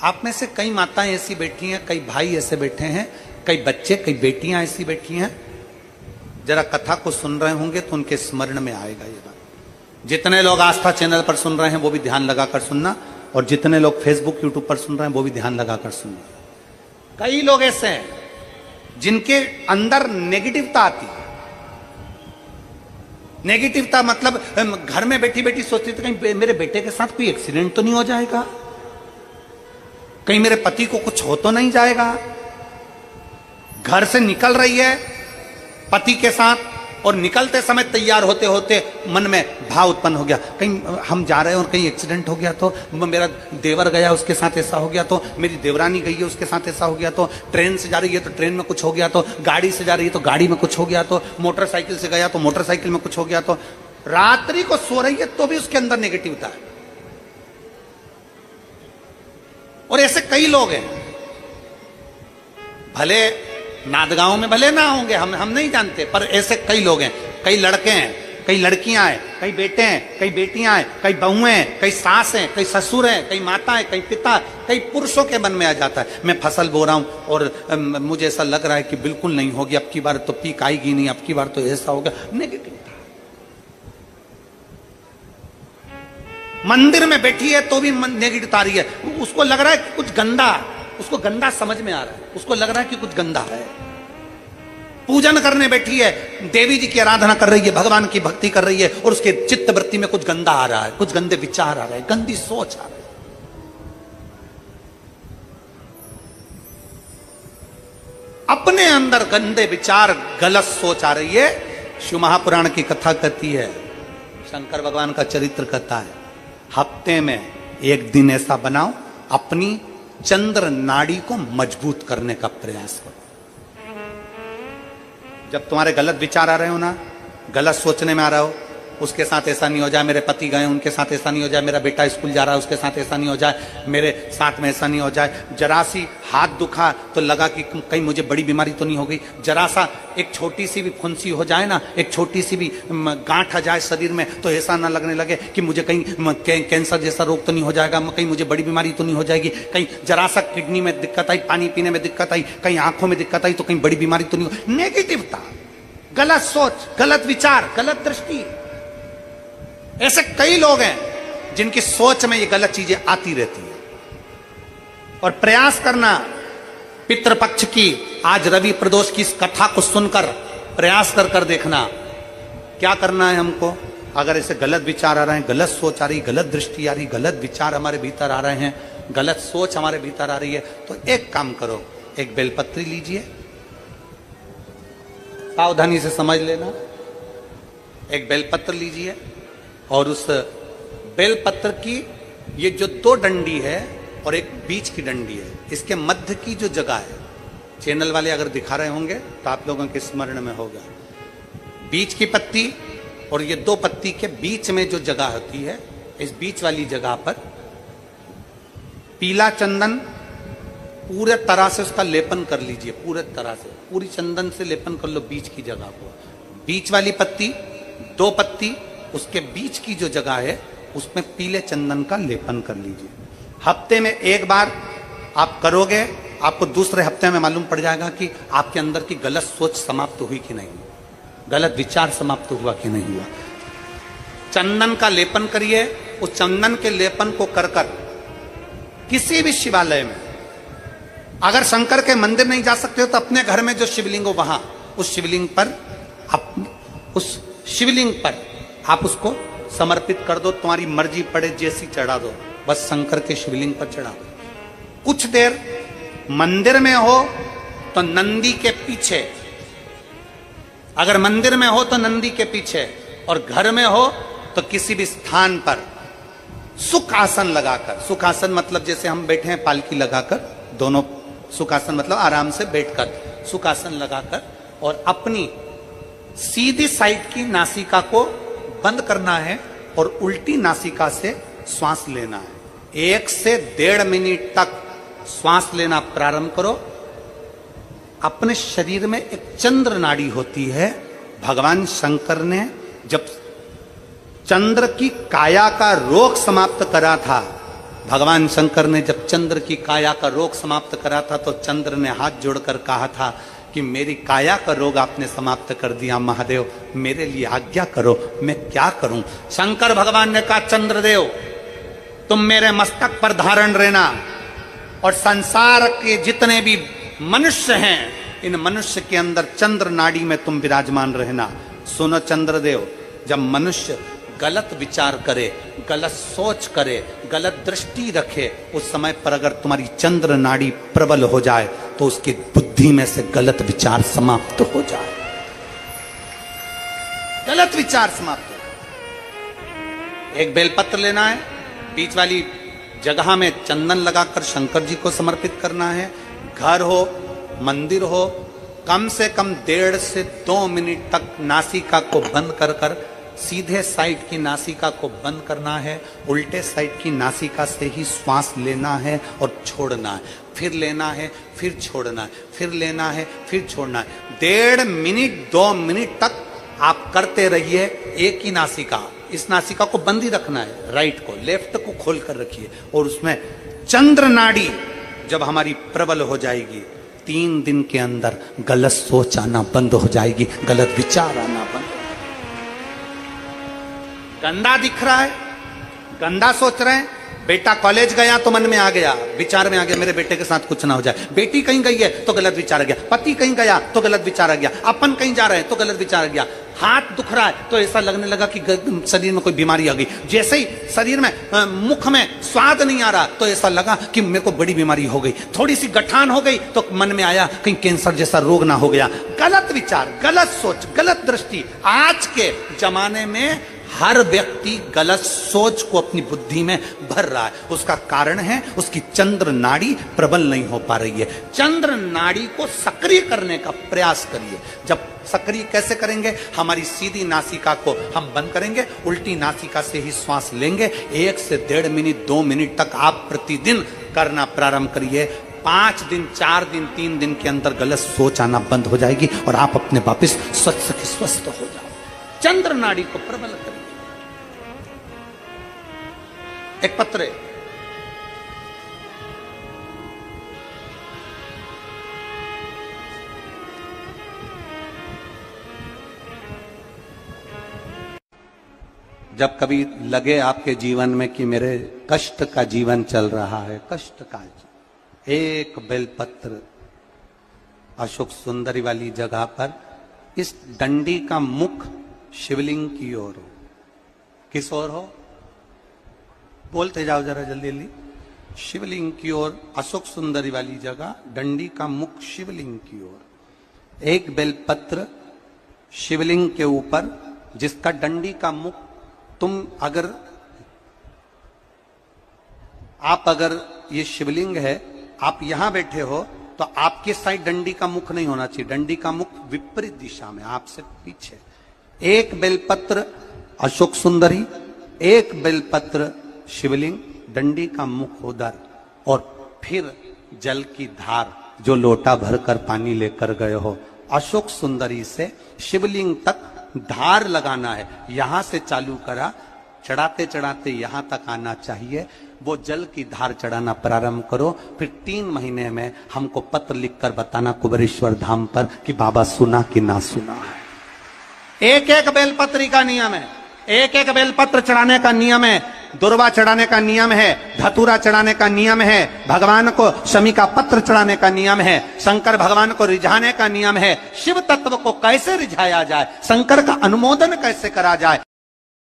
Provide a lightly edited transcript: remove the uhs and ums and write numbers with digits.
आप में से कई माताएं ऐसी बैठी हैं, कई भाई ऐसे बैठे हैं, कई बच्चे, कई बेटियां ऐसी बैठी हैं, जरा कथा को सुन रहे होंगे तो उनके स्मरण में आएगा ये बात। जितने लोग आस्था चैनल पर सुन रहे हैं वो भी ध्यान लगाकर सुनना, और जितने लोग फेसबुक यूट्यूब पर सुन रहे हैं वो भी ध्यान लगाकर सुनना। कई लोग ऐसे हैं जिनके अंदर नेगेटिवता आती है। नेगेटिवता मतलब घर में बैठी बैठी सोचती थी कहीं मेरे बेटे के साथ कोई एक्सीडेंट तो नहीं हो जाएगा, कहीं मेरे पति को कुछ हो तो नहीं जाएगा। घर से निकल रही है पति के साथ और निकलते समय तैयार होते होते मन में भाव उत्पन्न हो गया, कहीं हम जा रहे हैं और कहीं एक्सीडेंट हो गया तो, मेरा देवर गया उसके साथ ऐसा हो गया तो, मेरी देवरानी गई है उसके साथ ऐसा हो गया तो, ट्रेन से जा रही है तो ट्रेन में कुछ हो गया तो, गाड़ी से जा रही है तो गाड़ी में कुछ हो गया तो, मोटरसाइकिल से गया तो मोटरसाइकिल में कुछ हो गया तो, रात्रि को सो रही है तो भी उसके अंदर नेगेटिविटी है। और ऐसे कई लोग हैं, भले नादगांव में भले ना होंगे, हम नहीं जानते, पर ऐसे कई लोग हैं। कई लड़के हैं, कई लड़कियां हैं, कई बेटे हैं, कई बेटियां हैं, कई बहुएं हैं, कई सास हैं, कई ससुर हैं, कई माता है, कई पिता, कई पुरुषों के मन में आ जाता है मैं फसल बो रहा हूं और मुझे ऐसा लग रहा है कि बिल्कुल नहीं होगी, अब की बार तो पीक आएगी नहीं, अब की बार तो ऐसा होगा। नेगेटिव मंदिर में बैठी है तो भी नेगेटिव आ रही है, उसको लग रहा है कि कुछ गंदा, उसको गंदा समझ में आ रहा है, उसको लग रहा है कि कुछ गंदा है। पूजन करने बैठी है, देवी जी की आराधना कर रही है, भगवान की भक्ति कर रही है और उसके चित्त वृत्ति में कुछ गंदा आ रहा है, कुछ गंदे विचार आ रहे हैं, गंदी सोच आ रही है। अपने अंदर गंदे विचार, गलत सोच आ रही है। शिव महापुराण की कथा कहती है, शंकर भगवान का चरित्र कथा है, हफ्ते में एक दिन ऐसा बनाओ अपनी चंद्र नाड़ी को मजबूत करने का प्रयास करो। जब तुम्हारे गलत विचार आ रहे हो ना, गलत सोचने में आ रहा हो, उसके साथ ऐसा नहीं हो जाए, मेरे पति गए उनके साथ ऐसा नहीं हो जाए, मेरा बेटा स्कूल जा रहा है उसके साथ ऐसा नहीं हो जाए, मेरे साथ में ऐसा नहीं हो जाए, जरा सी हाथ दुखा तो लगा कि कहीं मुझे बड़ी बीमारी तो नहीं हो गई, जरा सा एक छोटी सी भी फुंसी हो जाए ना, एक छोटी सी भी गांठ आ जाए शरीर में तो ऐसा ना लगने लगे कि मुझे कहीं कैंसर जैसा रोग तो नहीं हो जाएगा, कहीं मुझे बड़ी बीमारी तो नहीं हो जाएगी, कहीं जरा सा किडनी में दिक्कत आई, पानी पीने में दिक्कत आई, कहीं आंखों में दिक्कत आई तो कहीं बड़ी बीमारी तो नहीं हो। नेगेटिवता, गलत सोच, गलत विचार, गलत दृष्टि। ऐसे कई लोग हैं जिनकी सोच में ये गलत चीजें आती रहती है। और प्रयास करना पितृपक्ष की, आज रवि प्रदोष की इस कथा को सुनकर प्रयास कर देखना क्या करना है हमको। अगर ऐसे गलत विचार आ रहे हैं, गलत सोच आ रही, गलत दृष्टि आ रही, गलत विचार हमारे भीतर आ रहे हैं, गलत सोच हमारे भीतर आ रही है, तो एक काम करो, एक बेलपत्री लीजिए, सावधानी से समझ लेना, एक बेलपत्र लीजिए और उस बेलपत्र की ये जो दो डंडी है और एक बीच की डंडी है, इसके मध्य की जो जगह है, चैनल वाले अगर दिखा रहे होंगे तो आप लोगों के स्मरण में होगा, बीच की पत्ती और ये दो पत्ती के बीच में जो जगह होती है, इस बीच वाली जगह पर पीला चंदन पूरे तरह से उसका लेपन कर लीजिए, पूरे तरह से पूरी चंदन से लेपन कर लो बीच की जगह को। बीच वाली पत्ती, दो पत्ती, उसके बीच की जो जगह है उसमें पीले चंदन का लेपन कर लीजिए। हफ्ते में एक बार आप करोगे, आपको दूसरे हफ्ते में मालूम पड़ जाएगा कि आपके अंदर की गलत सोच समाप्त हुई कि नहीं, गलत विचार समाप्त हुआ कि नहीं हुआ। चंदन का लेपन करिए, उस चंदन के लेपन को कर किसी भी शिवालय में, अगर शंकर के मंदिर नहीं जा सकते हो तो अपने घर में जो शिवलिंग हो वहां, उस शिवलिंग पर आप उसको समर्पित कर दो, तुम्हारी मर्जी पड़े जैसी चढ़ा दो, बस शंकर के शिवलिंग पर चढ़ा दो। कुछ देर मंदिर में हो तो नंदी के पीछे, अगर मंदिर में हो तो नंदी के पीछे, और घर में हो तो किसी भी स्थान पर सुख आसन लगाकर, सुख आसन मतलब जैसे हम बैठे हैं पालकी लगाकर, दोनों सुख आसन मतलब आराम से बैठकर सुख आसन लगाकर, और अपनी सीधी साइड की नासिका को बंद करना है और उल्टी नासिका से श्वास लेना है। 1 से 1.5 मिनट तक श्वास लेना प्रारंभ करो। अपने शरीर में एक चंद्र नाड़ी होती है, भगवान शंकर ने जब चंद्र की काया का रोग समाप्त करा था, भगवान शंकर ने जब चंद्र की काया का रोग समाप्त करा था तो चंद्र ने हाथ जोड़कर कहा था कि मेरी काया का रोग आपने समाप्त कर दिया महादेव, मेरे लिए आज्ञा करो, मैं क्या करूं। शंकर भगवान ने कहा चंद्रदेव तुम मेरे मस्तक पर धारण रहना और संसार के जितने भी मनुष्य हैं इन मनुष्य के अंदर चंद्र नाड़ी में तुम विराजमान रहना। सुनो चंद्रदेव, जब मनुष्य गलत विचार करे, गलत सोच करे, गलत दृष्टि रखे, उस समय पर अगर तुम्हारी चंद्र नाड़ी प्रबल हो जाए तो उसकी बुद्धि में से गलत विचार समाप्त हो जाए। गलत विचार समाप्त हो। एक बेलपत्र लेना है, बीच वाली जगह में चंदन लगाकर शंकर जी को समर्पित करना है। घर हो, मंदिर हो, कम से कम 1.5 से 2 मिनट तक नासिका को बंद कर कर सीधे साइड की नासिका को बंद करना है, उल्टे साइड की नासिका से ही श्वास लेना है और छोड़ना है, फिर लेना है, फिर छोड़ना है, फिर लेना है, फिर छोड़ना है। 1.5 मिनट 2 मिनट तक आप करते रहिए एक ही नासिका। इस नासिका को बंद ही रखना है, राइट को, लेफ्ट को खोल कर रखिए और उसमें चंद्र नाड़ी जब हमारी प्रबल हो जाएगी 3 दिन के अंदर गलत सोच आना बंद हो जाएगी, गलत विचार आना बंद। गंदा दिख रहा है, गंदा सोच रहे हैं, बेटा कॉलेज गया तो मन में आ गया, विचार में आ गया मेरे बेटे के साथ कुछ ना हो जाए, बेटी कहीं गई है तो गलत विचार आ गया, पति कहीं गया तो गलत विचार आ गया, अपन कहीं जा रहे हैं तो गलत विचार आ गया, हाथ दुख रहा है तो ऐसा लगने लगा कि शरीर में कोई बीमारी आ गई, जैसे ही शरीर में मुख में स्वाद नहीं आ रहा तो ऐसा लगा कि मेरे को बड़ी बीमारी हो गई, थोड़ी सी गठान हो गई तो मन में आया कहीं कैंसर जैसा रोग ना हो गया। गलत विचार, गलत सोच, गलत दृष्टि। आज के जमाने में हर व्यक्ति गलत सोच को अपनी बुद्धि में भर रहा है। उसका कारण है उसकी चंद्र नाड़ी प्रबल नहीं हो पा रही है। चंद्र नाड़ी को सक्रिय करने का प्रयास करिए। जब सक्रिय कैसे करेंगे? हमारी सीधी नासिका को हम बंद करेंगे, उल्टी नासिका से ही श्वास लेंगे। 1 से 1.5 मिनट 2 मिनट तक आप प्रतिदिन करना प्रारंभ करिए। 5 दिन 4 दिन 3 दिन के अंदर गलत सोच आना बंद हो जाएगी और आप अपने वापिस स्वस्थ हो जाओ। चंद्र नाड़ी को प्रबल करिए। एक पत्र है, जब कभी लगे आपके जीवन में कि मेरे कष्ट का जीवन चल रहा है, कष्ट का, एक बेलपत्र अशोक सुंदरी वाली जगह पर इस डंडी का मुख शिवलिंग की ओर हो। किस ओर हो? बोलते जाओ जरा जल्दी जल्दी। शिवलिंग की ओर, अशोक सुंदरी वाली जगह, डंडी का मुख शिवलिंग की ओर। एक बेलपत्र शिवलिंग के ऊपर, जिसका डंडी का मुख, तुम अगर ये शिवलिंग है, आप यहां बैठे हो तो आपके साइड डंडी का मुख नहीं होना चाहिए। डंडी का मुख विपरीत दिशा में, आपसे पीछे। एक बेलपत्र अशोक सुंदरी, एक बेलपत्र शिवलिंग, डंडी का मुख उधर, और फिर जल की धार, जो लोटा भरकर पानी लेकर गए हो, अशोक सुंदरी से शिवलिंग तक धार लगाना है। यहां से चालू करा, चढ़ाते चढ़ाते यहां तक आना चाहिए। वो जल की धार चढ़ाना प्रारंभ करो। फिर 3 महीने में हमको पत्र लिखकर बताना कुबेरेश्वर धाम पर कि बाबा सुना कि ना सुना है। एक एक बेलपत्री का नियम है, एक एक बेलपत्र चढ़ाने का नियम है, दुर्वा चढ़ाने का नियम है, धतूरा चढ़ाने का नियम है, भगवान को शमी का पत्र चढ़ाने का नियम है, शंकर भगवान को रिझाने का नियम है। शिव तत्व को कैसे रिझाया जाए, शंकर का अनुमोदन कैसे करा जाए,